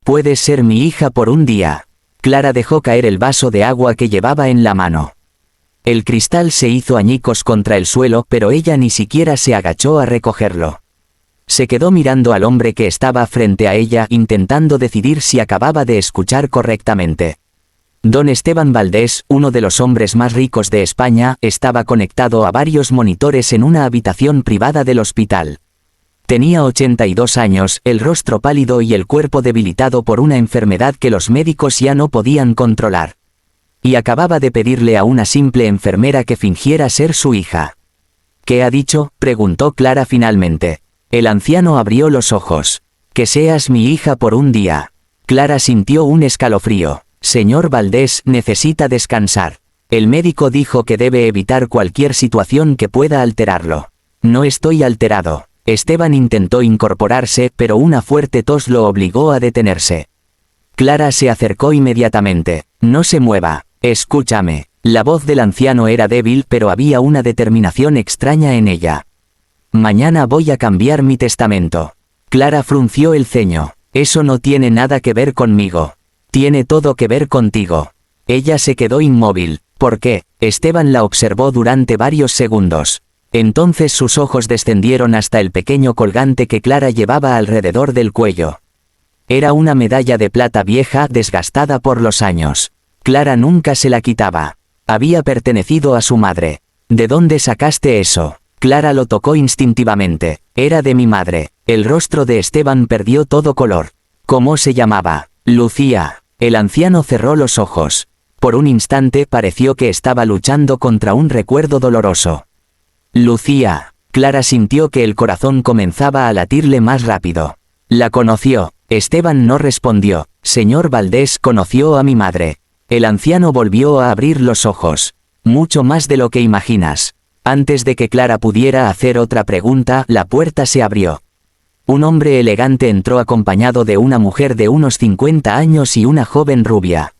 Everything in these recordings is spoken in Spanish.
Puedes ser mi hija por un día. Clara dejó caer el vaso de agua que llevaba en la mano. El cristal se hizo añicos contra el suelo, pero ella ni siquiera se agachó a recogerlo. Se quedó mirando al hombre que estaba frente a ella, intentando decidir si acababa de escuchar correctamente. Don Esteban Valdés, uno de los hombres más ricos de España, estaba conectado a varios monitores en una habitación privada del hospital. Tenía 82 años, el rostro pálido y el cuerpo debilitado por una enfermedad que los médicos ya no podían controlar. Y acababa de pedirle a una simple enfermera que fingiera ser su hija. ¿Qué ha dicho?, preguntó Clara finalmente. El anciano abrió los ojos. Que seas mi hija por un día. Clara sintió un escalofrío. Señor Valdés, necesita descansar. El médico dijo que debe evitar cualquier situación que pueda alterarlo. No estoy alterado. Esteban intentó incorporarse, pero una fuerte tos lo obligó a detenerse. Clara se acercó inmediatamente. No se mueva. Escúchame. La voz del anciano era débil, pero había una determinación extraña en ella. Mañana voy a cambiar mi testamento. Clara frunció el ceño. Eso no tiene nada que ver conmigo. Tiene todo que ver contigo. Ella se quedó inmóvil. ¿Por qué? Esteban la observó durante varios segundos. Entonces sus ojos descendieron hasta el pequeño colgante que Clara llevaba alrededor del cuello. Era una medalla de plata vieja, desgastada por los años. Clara nunca se la quitaba. Había pertenecido a su madre. ¿De dónde sacaste eso? Clara lo tocó instintivamente. Era de mi madre. El rostro de Esteban perdió todo color. ¿Cómo se llamaba? Lucía. El anciano cerró los ojos. Por un instante pareció que estaba luchando contra un recuerdo doloroso. Lucía. Clara sintió que el corazón comenzaba a latirle más rápido. La conoció. Esteban no respondió. Señor Valdés, conoció a mi madre. El anciano volvió a abrir los ojos. Mucho más de lo que imaginas. Antes de que Clara pudiera hacer otra pregunta, la puerta se abrió. Un hombre elegante entró acompañado de una mujer de unos 50 años y una joven rubia.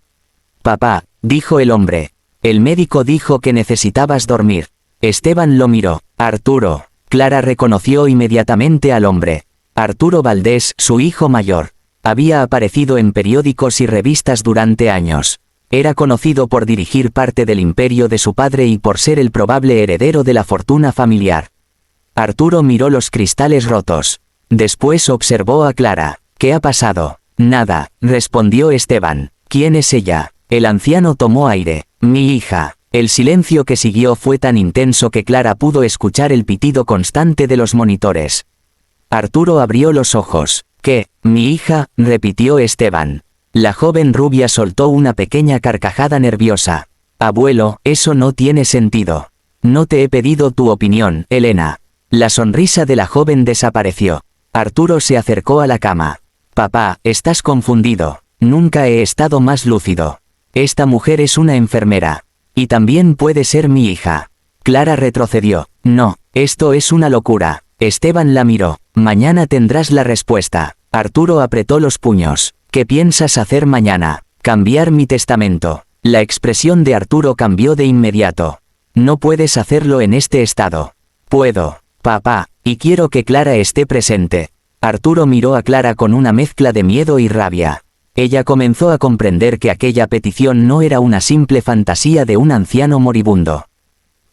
Papá, dijo el hombre. El médico dijo que necesitabas dormir. Esteban lo miró. Arturo. Clara reconoció inmediatamente al hombre. Arturo Valdés, su hijo mayor. Había aparecido en periódicos y revistas durante años. Era conocido por dirigir parte del imperio de su padre y por ser el probable heredero de la fortuna familiar. Arturo miró los cristales rotos. Después observó a Clara. ¿Qué ha pasado? Nada, respondió Esteban. ¿Quién es ella? El anciano tomó aire. Mi hija. El silencio que siguió fue tan intenso que Clara pudo escuchar el pitido constante de los monitores. Arturo abrió los ojos. ¿Qué? Mi hija, repitió Esteban. La joven rubia soltó una pequeña carcajada nerviosa. Abuelo, eso no tiene sentido. No te he pedido tu opinión, Elena. La sonrisa de la joven desapareció. Arturo se acercó a la cama. Papá, estás confundido. Nunca he estado más lúcido. Esta mujer es una enfermera. Y también puede ser mi hija. Clara retrocedió. No, esto es una locura. Esteban la miró. Mañana tendrás la respuesta. Arturo apretó los puños. ¿Qué piensas hacer mañana? Cambiar mi testamento. La expresión de Arturo cambió de inmediato. No puedes hacerlo en este estado. Puedo, papá, y quiero que Clara esté presente. Arturo miró a Clara con una mezcla de miedo y rabia. Ella comenzó a comprender que aquella petición no era una simple fantasía de un anciano moribundo.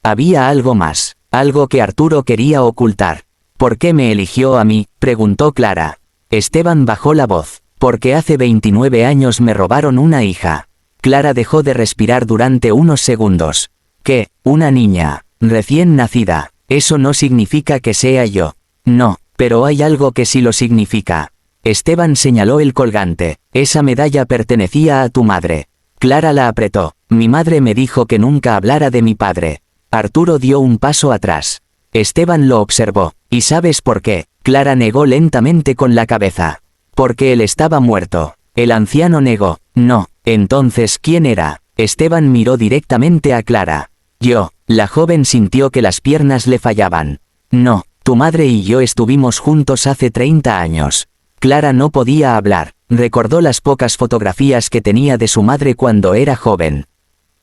Había algo más, algo que Arturo quería ocultar. ¿Por qué me eligió a mí?, preguntó Clara. Esteban bajó la voz. Porque hace 29 años me robaron una hija. Clara dejó de respirar durante unos segundos. ¿Qué? Una niña, recién nacida. Eso no significa que sea yo. No, pero hay algo que sí lo significa. Esteban señaló el colgante. Esa medalla pertenecía a tu madre. Clara la apretó. Mi madre me dijo que nunca hablara de mi padre. Arturo dio un paso atrás. Esteban lo observó. ¿Y sabes por qué? Clara negó lentamente con la cabeza. Porque él estaba muerto. El anciano negó. No. Entonces, ¿quién era? Esteban miró directamente a Clara. Yo. La joven sintió que las piernas le fallaban. No, tu madre y yo estuvimos juntos hace 30 años. Clara no podía hablar. Recordó las pocas fotografías que tenía de su madre cuando era joven.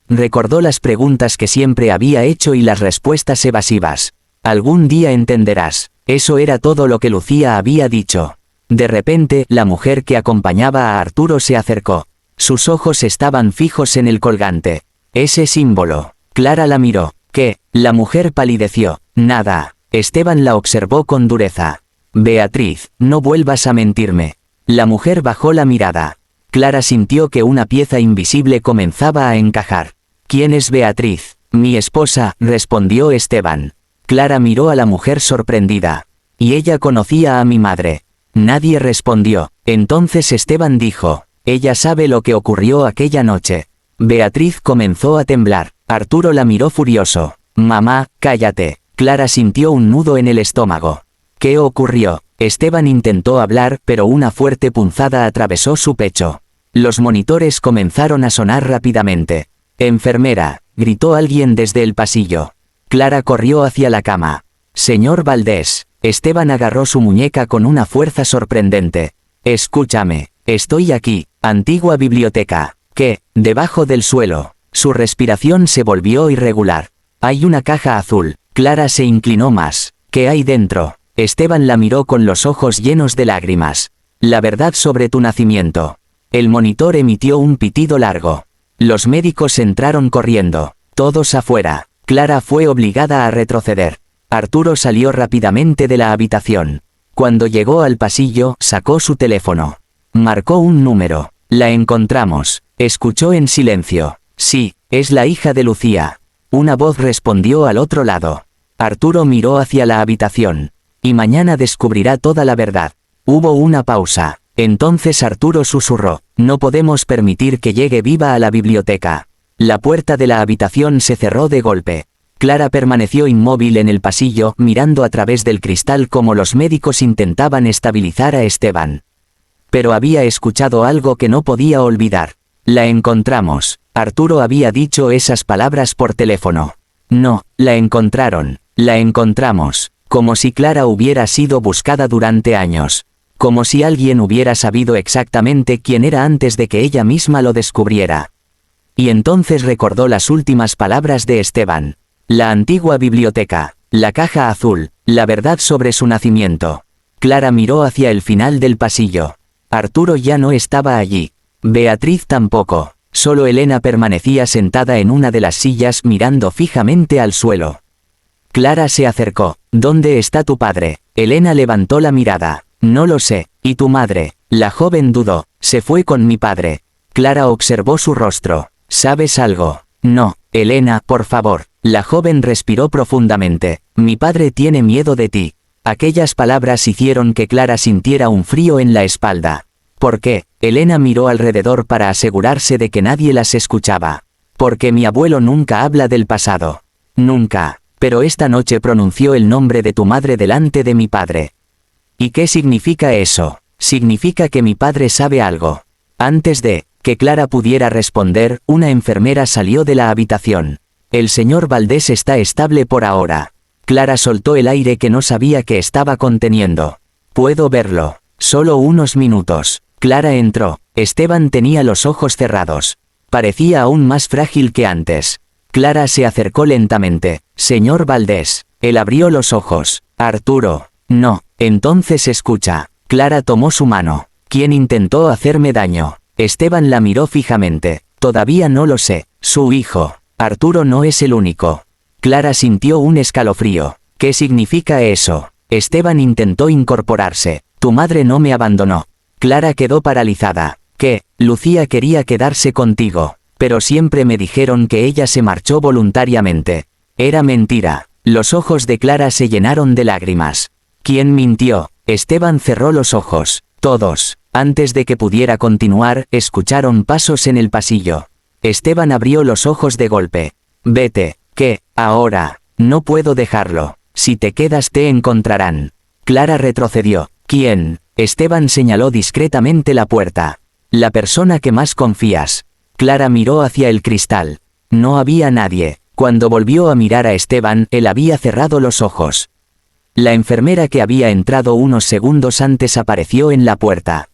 Recordó las preguntas que siempre había hecho y las respuestas evasivas. Algún día entenderás. Eso era todo lo que Lucía había dicho. De repente, la mujer que acompañaba a Arturo se acercó. Sus ojos estaban fijos en el colgante. Ese símbolo. Clara la miró. ¿Qué? La mujer palideció. Nada. Esteban la observó con dureza. Beatriz, no vuelvas a mentirme. La mujer bajó la mirada. Clara sintió que una pieza invisible comenzaba a encajar. ¿Quién es Beatriz? Mi esposa, respondió Esteban. Clara miró a la mujer sorprendida. Y ella conocía a mi madre. Nadie respondió. Entonces Esteban dijo, ella sabe lo que ocurrió aquella noche. Beatriz comenzó a temblar. Arturo la miró furioso. Mamá, cállate. Clara sintió un nudo en el estómago. ¿Qué ocurrió? Esteban intentó hablar, pero una fuerte punzada atravesó su pecho. Los monitores comenzaron a sonar rápidamente. Enfermera, gritó alguien desde el pasillo. Clara corrió hacia la cama. Señor Valdés. Esteban agarró su muñeca con una fuerza sorprendente. Escúchame, estoy aquí, antigua biblioteca. ¿Qué? Debajo del suelo. Su respiración se volvió irregular. Hay una caja azul. Clara se inclinó más. ¿Qué hay dentro? Esteban la miró con los ojos llenos de lágrimas. La verdad sobre tu nacimiento. El monitor emitió un pitido largo. Los médicos entraron corriendo. Todos afuera. Clara fue obligada a retroceder. Arturo salió rápidamente de la habitación. Cuando llegó al pasillo, sacó su teléfono. Marcó un número. La encontramos. Escuchó en silencio. Sí, es la hija de Lucía. Una voz respondió al otro lado. Arturo miró hacia la habitación. Y mañana descubrirá toda la verdad. Hubo una pausa. Entonces Arturo susurró. No podemos permitir que llegue viva a la biblioteca. La puerta de la habitación se cerró de golpe. Clara permaneció inmóvil en el pasillo, mirando a través del cristal como los médicos intentaban estabilizar a Esteban. Pero había escuchado algo que no podía olvidar. La encontramos. Arturo había dicho esas palabras por teléfono. No, la encontraron. La encontramos. Como si Clara hubiera sido buscada durante años. Como si alguien hubiera sabido exactamente quién era antes de que ella misma lo descubriera. Y entonces recordó las últimas palabras de Esteban. La antigua biblioteca, la caja azul, la verdad sobre su nacimiento. Clara miró hacia el final del pasillo. Arturo ya no estaba allí. Beatriz tampoco. Solo Elena permanecía sentada en una de las sillas mirando fijamente al suelo. Clara se acercó. ¿Dónde está tu padre? Elena levantó la mirada. No lo sé. ¿Y tu madre? La joven dudó. Se fue con mi padre. Clara observó su rostro. ¿Sabes algo? No, Elena, por favor. La joven respiró profundamente. Mi padre tiene miedo de ti. Aquellas palabras hicieron que Clara sintiera un frío en la espalda. ¿Por qué? Elena miró alrededor para asegurarse de que nadie las escuchaba. Porque mi abuelo nunca habla del pasado. Nunca. Pero esta noche pronunció el nombre de tu madre delante de mi padre. ¿Y qué significa eso? Significa que mi padre sabe algo. Antes de que Clara pudiera responder, una enfermera salió de la habitación. El señor Valdés está estable por ahora. Clara soltó el aire que no sabía que estaba conteniendo. Puedo verlo. Solo unos minutos. Clara entró. Esteban tenía los ojos cerrados. Parecía aún más frágil que antes. Clara se acercó lentamente. Señor Valdés. Él abrió los ojos. Arturo. No. Entonces escucha. Clara tomó su mano. ¿Quién intentó hacerme daño? Esteban la miró fijamente. Todavía no lo sé. Su hijo. Arturo no es el único. Clara sintió un escalofrío. ¿Qué significa eso? Esteban intentó incorporarse. Tu madre no me abandonó. Clara quedó paralizada. ¿Qué? Lucía quería quedarse contigo. Pero siempre me dijeron que ella se marchó voluntariamente. Era mentira. Los ojos de Clara se llenaron de lágrimas. ¿Quién mintió? Esteban cerró los ojos. Todos. Antes de que pudiera continuar, escucharon pasos en el pasillo. Esteban abrió los ojos de golpe. Vete. ¿Qué? Ahora. No puedo dejarlo. Si te quedas te encontrarán. Clara retrocedió. ¿Quién? Esteban señaló discretamente la puerta. La persona que más confías. Clara miró hacia el cristal. No había nadie. Cuando volvió a mirar a Esteban, él había cerrado los ojos. La enfermera que había entrado unos segundos antes apareció en la puerta.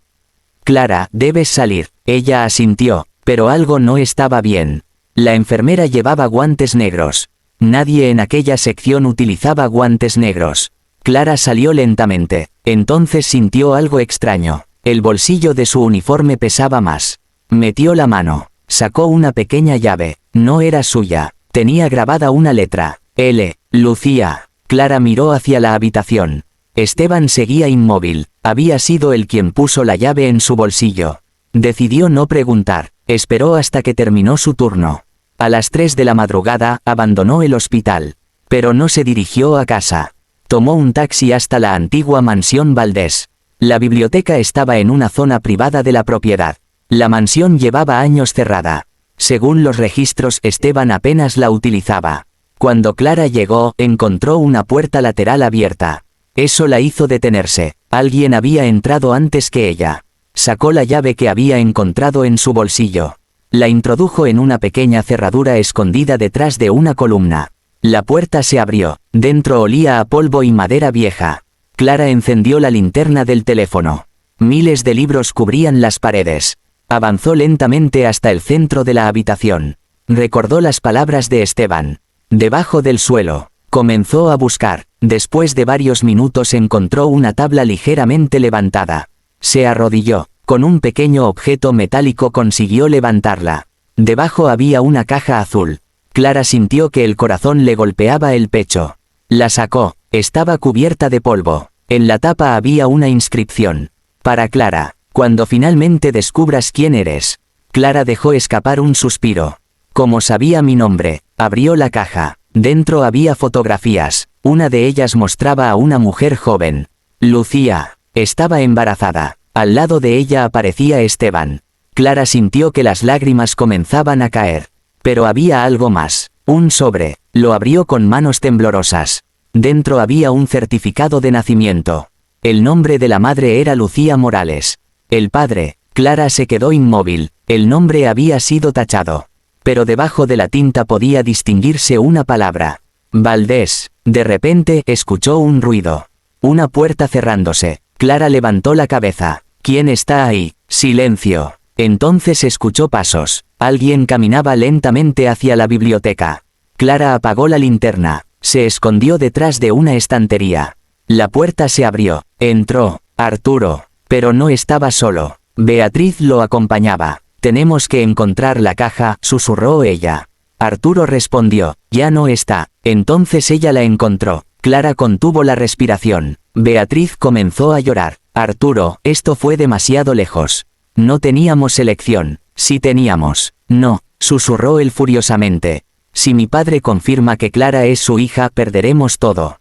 Clara, debes salir. Ella asintió, pero algo no estaba bien. La enfermera llevaba guantes negros. Nadie en aquella sección utilizaba guantes negros. Clara salió lentamente. Entonces sintió algo extraño. El bolsillo de su uniforme pesaba más. Metió la mano. Sacó una pequeña llave. No era suya. Tenía grabada una letra. L. Lucía. Clara miró hacia la habitación. Esteban seguía inmóvil. Había sido él quien puso la llave en su bolsillo. Decidió no preguntar. Esperó hasta que terminó su turno. A las 3 de la madrugada, abandonó el hospital. Pero no se dirigió a casa. Tomó un taxi hasta la antigua mansión Valdés. La biblioteca estaba en una zona privada de la propiedad. La mansión llevaba años cerrada. Según los registros, Esteban apenas la utilizaba. Cuando Clara llegó, encontró una puerta lateral abierta. Eso la hizo detenerse. Alguien había entrado antes que ella. Sacó la llave que había encontrado en su bolsillo. La introdujo en una pequeña cerradura escondida detrás de una columna. La puerta se abrió. Dentro olía a polvo y madera vieja. Clara encendió la linterna del teléfono. Miles de libros cubrían las paredes. Avanzó lentamente hasta el centro de la habitación. Recordó las palabras de Esteban. Debajo del suelo. Comenzó a buscar. Después de varios minutos encontró una tabla ligeramente levantada. Se arrodilló. Con un pequeño objeto metálico consiguió levantarla. Debajo había una caja azul. Clara sintió que el corazón le golpeaba el pecho. La sacó. Estaba cubierta de polvo. En la tapa había una inscripción. Para Clara. Cuando finalmente descubras quién eres. Clara dejó escapar un suspiro. Como sabía mi nombre, abrió la caja. Dentro había fotografías. Una de ellas mostraba a una mujer joven. Lucía. Estaba embarazada. Al lado de ella aparecía Esteban. Clara sintió que las lágrimas comenzaban a caer. Pero había algo más. Un sobre. Lo abrió con manos temblorosas. Dentro había un certificado de nacimiento. El nombre de la madre era Lucía Morales. El padre. Clara se quedó inmóvil. El nombre había sido tachado. Pero debajo de la tinta podía distinguirse una palabra. Valdés. De repente escuchó un ruido. Una puerta cerrándose. Clara levantó la cabeza. ¿Quién está ahí? Silencio. Entonces escuchó pasos. Alguien caminaba lentamente hacia la biblioteca. Clara apagó la linterna. Se escondió detrás de una estantería. La puerta se abrió. Entró. Arturo. Pero no estaba solo. Beatriz lo acompañaba. Tenemos que encontrar la caja, susurró ella. Arturo respondió. Ya no está. Entonces ella la encontró. Clara contuvo la respiración. Beatriz comenzó a llorar. Arturo, esto fue demasiado lejos. No teníamos elección. Sí teníamos. No, susurró él furiosamente. Si mi padre confirma que Clara es su hija, perderemos todo.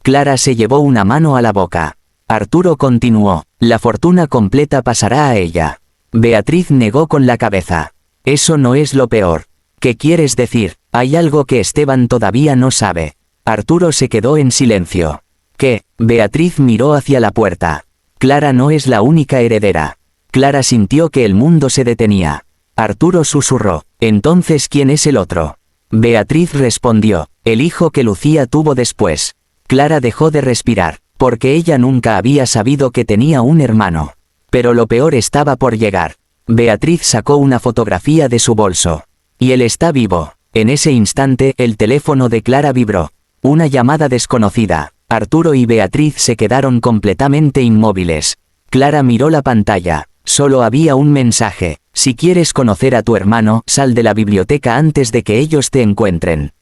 Clara se llevó una mano a la boca. Arturo continuó. La fortuna completa pasará a ella. Beatriz negó con la cabeza. Eso no es lo peor. ¿Qué quieres decir? Hay algo que Esteban todavía no sabe. Arturo se quedó en silencio. ¿Qué? Beatriz miró hacia la puerta. Clara no es la única heredera. Clara sintió que el mundo se detenía. Arturo susurró. Entonces, ¿quién es el otro? Beatriz respondió. El hijo que Lucía tuvo después. Clara dejó de respirar, porque ella nunca había sabido que tenía un hermano. Pero lo peor estaba por llegar. Beatriz sacó una fotografía de su bolso. Y él está vivo. En ese instante, el teléfono de Clara vibró. Una llamada desconocida. Arturo y Beatriz se quedaron completamente inmóviles. Clara miró la pantalla. Solo había un mensaje. Si quieres conocer a tu hermano, sal de la biblioteca antes de que ellos te encuentren.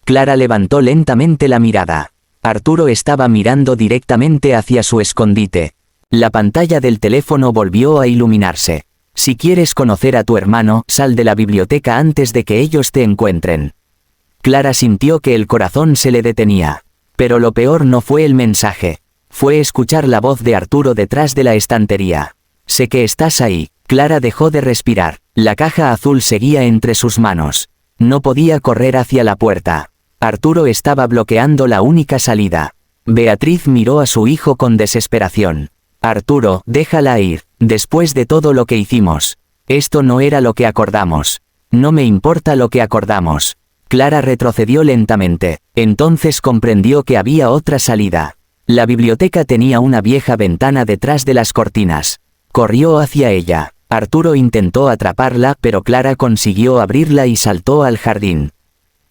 Clara levantó lentamente la mirada. Arturo estaba mirando directamente hacia su escondite. La pantalla del teléfono volvió a iluminarse. Si quieres conocer a tu hermano, sal de la biblioteca antes de que ellos te encuentren. Clara sintió que el corazón se le detenía. Pero lo peor no fue el mensaje. Fue escuchar la voz de Arturo detrás de la estantería. Sé que estás ahí. Clara dejó de respirar. La caja azul seguía entre sus manos. No podía correr hacia la puerta. Arturo estaba bloqueando la única salida. Beatriz miró a su hijo con desesperación. Arturo, déjala ir. Después de todo lo que hicimos. Esto no era lo que acordamos. No me importa lo que acordamos. Clara retrocedió lentamente. Entonces comprendió que había otra salida. La biblioteca tenía una vieja ventana detrás de las cortinas. Corrió hacia ella. Arturo intentó atraparla, pero Clara consiguió abrirla y saltó al jardín.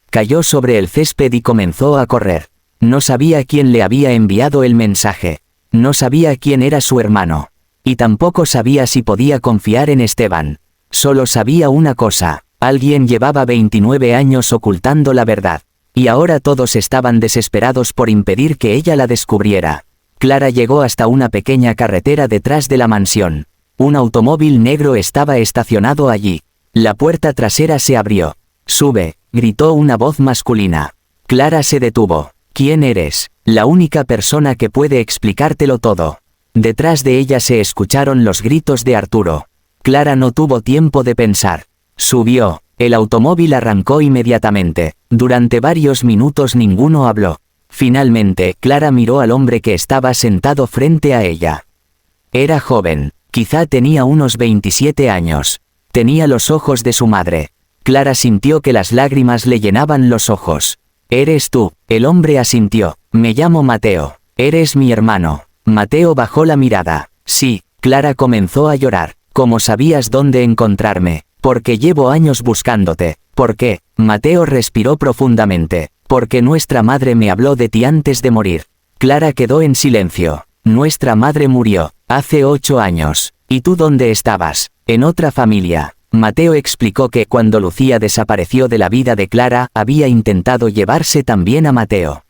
Cayó sobre el césped y comenzó a correr. No sabía quién le había enviado el mensaje. No sabía quién era su hermano. Y tampoco sabía si podía confiar en Esteban. Solo sabía una cosa: alguien llevaba 29 años ocultando la verdad. Y ahora todos estaban desesperados por impedir que ella la descubriera. Clara llegó hasta una pequeña carretera detrás de la mansión. Un automóvil negro estaba estacionado allí. La puerta trasera se abrió. «Sube», gritó una voz masculina. Clara se detuvo. «¿Quién eres?» «La única persona que puede explicártelo todo». Detrás de ella se escucharon los gritos de Arturo. Clara no tuvo tiempo de pensar. Subió. El automóvil arrancó inmediatamente. Durante varios minutos ninguno habló. Finalmente, Clara miró al hombre que estaba sentado frente a ella. Era joven. Quizá tenía unos 27 años. Tenía los ojos de su madre. Clara sintió que las lágrimas le llenaban los ojos. «¿Eres tú?» El hombre asintió. «Me llamo Mateo. Eres mi hermano». Mateo bajó la mirada. «Sí». Clara comenzó a llorar. «¿Cómo sabías dónde encontrarme? Porque llevo años buscándote». «¿Por qué?» Mateo respiró profundamente. «Porque nuestra madre me habló de ti antes de morir». Clara quedó en silencio. «Nuestra madre murió hace 8 años. ¿Y tú dónde estabas?» «En otra familia». Mateo explicó que cuando Lucía desapareció de la vida de Clara, había intentado llevarse también a Mateo.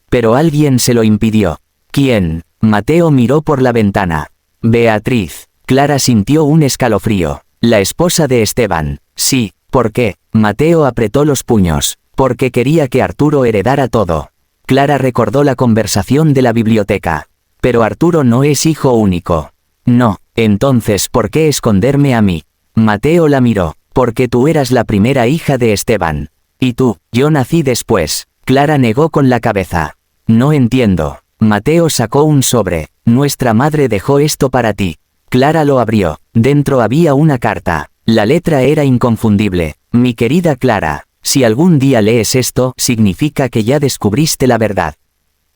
Pero alguien se lo impidió. ¿Quién? Mateo miró por la ventana. Beatriz. Clara sintió un escalofrío. La esposa de Esteban. Sí. ¿Por qué? Mateo apretó los puños. Porque quería que Arturo heredara todo. Clara recordó la conversación de la biblioteca. Pero Arturo no es hijo único. No. Entonces, ¿por qué esconderme a mí? Mateo la miró. Porque tú eras la primera hija de Esteban. Y tú, yo nací después. Clara negó con la cabeza. No entiendo. Mateo sacó un sobre. Nuestra madre dejó esto para ti. Clara lo abrió. Dentro había una carta. La letra era inconfundible. Mi querida Clara, si algún día lees esto, significa que ya descubriste la verdad.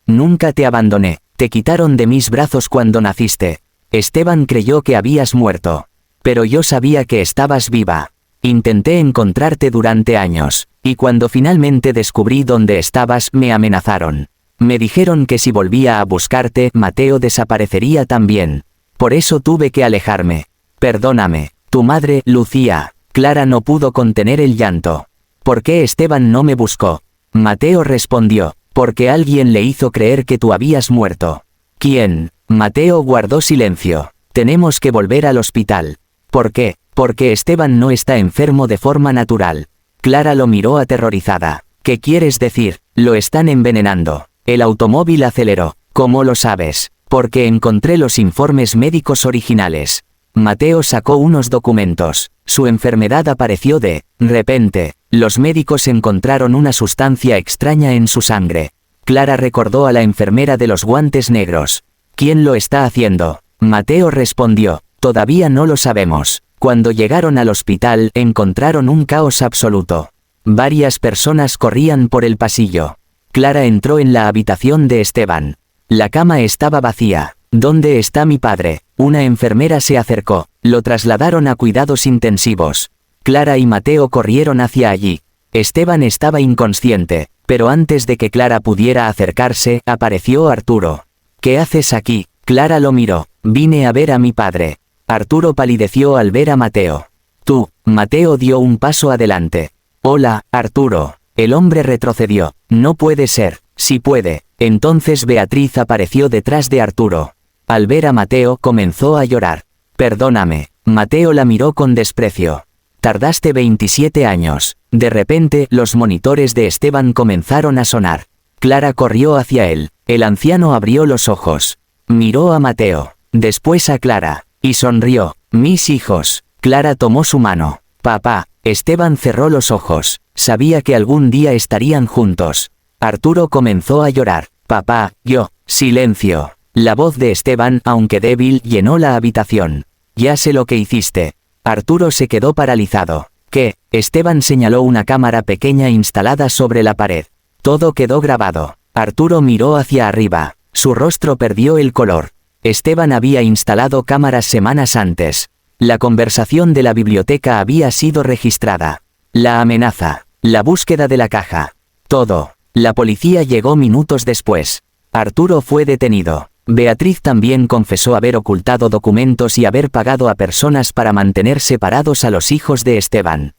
Nunca te abandoné. Te quitaron de mis brazos cuando naciste. Esteban creyó que habías muerto. Pero yo sabía que estabas viva. Intenté encontrarte durante años. Y cuando finalmente descubrí dónde estabas, me amenazaron. Me dijeron que si volvía a buscarte, Mateo desaparecería también. Por eso tuve que alejarme. Perdóname. Tu madre, Lucía. Clara no pudo contener el llanto. ¿Por qué Esteban no me buscó? Mateo respondió. Porque alguien le hizo creer que tú habías muerto. ¿Quién? Mateo guardó silencio. Tenemos que volver al hospital. ¿Por qué? Porque Esteban no está enfermo de forma natural. Clara lo miró aterrorizada. ¿Qué quieres decir? Lo están envenenando. El automóvil aceleró. ¿Cómo lo sabes? Porque encontré los informes médicos originales. Mateo sacó unos documentos. Su enfermedad apareció de repente. Los médicos encontraron una sustancia extraña en su sangre. Clara recordó a la enfermera de los guantes negros. ¿Quién lo está haciendo? Mateo respondió. Todavía no lo sabemos. Cuando llegaron al hospital, encontraron un caos absoluto. Varias personas corrían por el pasillo. Clara entró en la habitación de Esteban. La cama estaba vacía. ¿Dónde está mi padre? Una enfermera se acercó. Lo trasladaron a cuidados intensivos. Clara y Mateo corrieron hacia allí. Esteban estaba inconsciente, pero antes de que Clara pudiera acercarse, apareció Arturo. ¿Qué haces aquí? Clara lo miró. Vine a ver a mi padre. Arturo palideció al ver a Mateo. Tú. Mateo dio un paso adelante. Hola, Arturo. El hombre retrocedió. No puede ser. Sí puede. Entonces Beatriz apareció detrás de Arturo. Al ver a Mateo comenzó a llorar. Perdóname. Mateo la miró con desprecio. Tardaste 27 años. De repente, los monitores de Esteban comenzaron a sonar. Clara corrió hacia él. El anciano abrió los ojos. Miró a Mateo. Después a Clara. Y sonrió. Mis hijos. Clara tomó su mano. Papá. Esteban cerró los ojos. Sabía que algún día estarían juntos. Arturo comenzó a llorar. Papá, yo. Silencio. La voz de Esteban, aunque débil, llenó la habitación. Ya sé lo que hiciste. Arturo se quedó paralizado. ¿Qué? Esteban señaló una cámara pequeña instalada sobre la pared. Todo quedó grabado. Arturo miró hacia arriba. Su rostro perdió el color. Esteban había instalado cámaras semanas antes. La conversación de la biblioteca había sido registrada. La amenaza. La búsqueda de la caja. Todo. La policía llegó minutos después. Arturo fue detenido. Beatriz también confesó haber ocultado documentos y haber pagado a personas para mantener separados a los hijos de Esteban.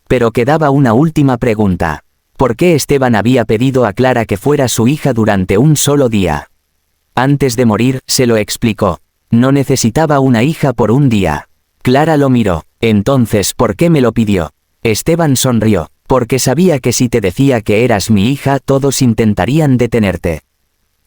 Pero quedaba una última pregunta. ¿Por qué Esteban había pedido a Clara que fuera su hija durante un solo día? Antes de morir, se lo explicó. No necesitaba una hija por un día. Clara lo miró. Entonces, ¿por qué me lo pidió? Esteban sonrió. Porque sabía que si te decía que eras mi hija, todos intentarían detenerte.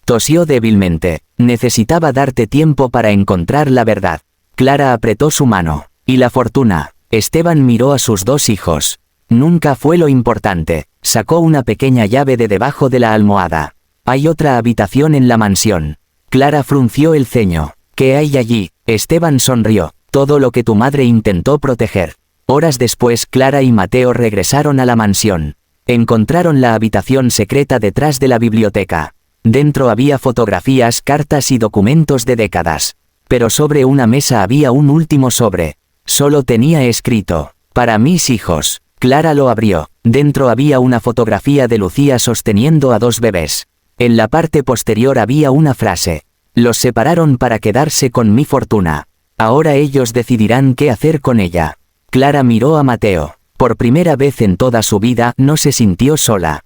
Tosió débilmente. Necesitaba darte tiempo para encontrar la verdad. Clara apretó su mano. ¿Y la fortuna? Esteban miró a sus dos hijos. Nunca fue lo importante. Sacó una pequeña llave de debajo de la almohada. Hay otra habitación en la mansión. Clara frunció el ceño. ¿Qué hay allí? Esteban sonrió. Todo lo que tu madre intentó proteger. Horas después, Clara y Mateo regresaron a la mansión. Encontraron la habitación secreta detrás de la biblioteca. Dentro había fotografías, cartas y documentos de décadas. Pero sobre una mesa había un último sobre. Solo tenía escrito: para mis hijos. Clara lo abrió. Dentro había una fotografía de Lucía sosteniendo a dos bebés. En la parte posterior había una frase: los separaron para quedarse con mi fortuna. Ahora ellos decidirán qué hacer con ella. Clara miró a Mateo. Por primera vez en toda su vida no se sintió sola.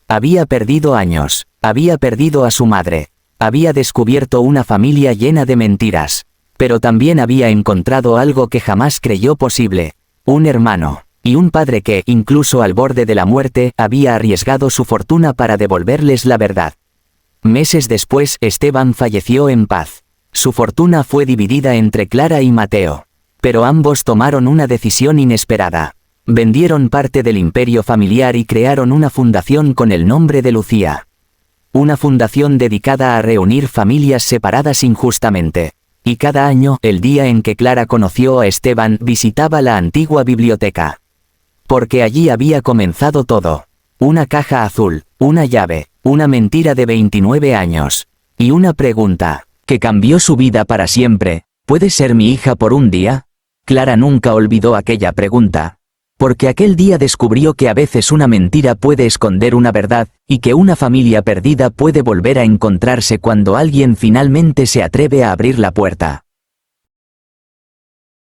Había perdido años. Había perdido a su madre. Había descubierto una familia llena de mentiras. Pero también había encontrado algo que jamás creyó posible. Un hermano. Y un padre que, incluso al borde de la muerte, había arriesgado su fortuna para devolverles la verdad. Meses después, Esteban falleció en paz. Su fortuna fue dividida entre Clara y Mateo. Pero ambos tomaron una decisión inesperada. Vendieron parte del imperio familiar y crearon una fundación con el nombre de Lucía. Una fundación dedicada a reunir familias separadas injustamente. Y cada año, el día en que Clara conoció a Esteban, visitaba la antigua biblioteca. Porque allí había comenzado todo. Una caja azul, una llave, una mentira de 29 años. Y una pregunta, que cambió su vida para siempre: ¿puedes ser mi hija por un día? Clara nunca olvidó aquella pregunta. Porque aquel día descubrió que a veces una mentira puede esconder una verdad, y que una familia perdida puede volver a encontrarse cuando alguien finalmente se atreve a abrir la puerta.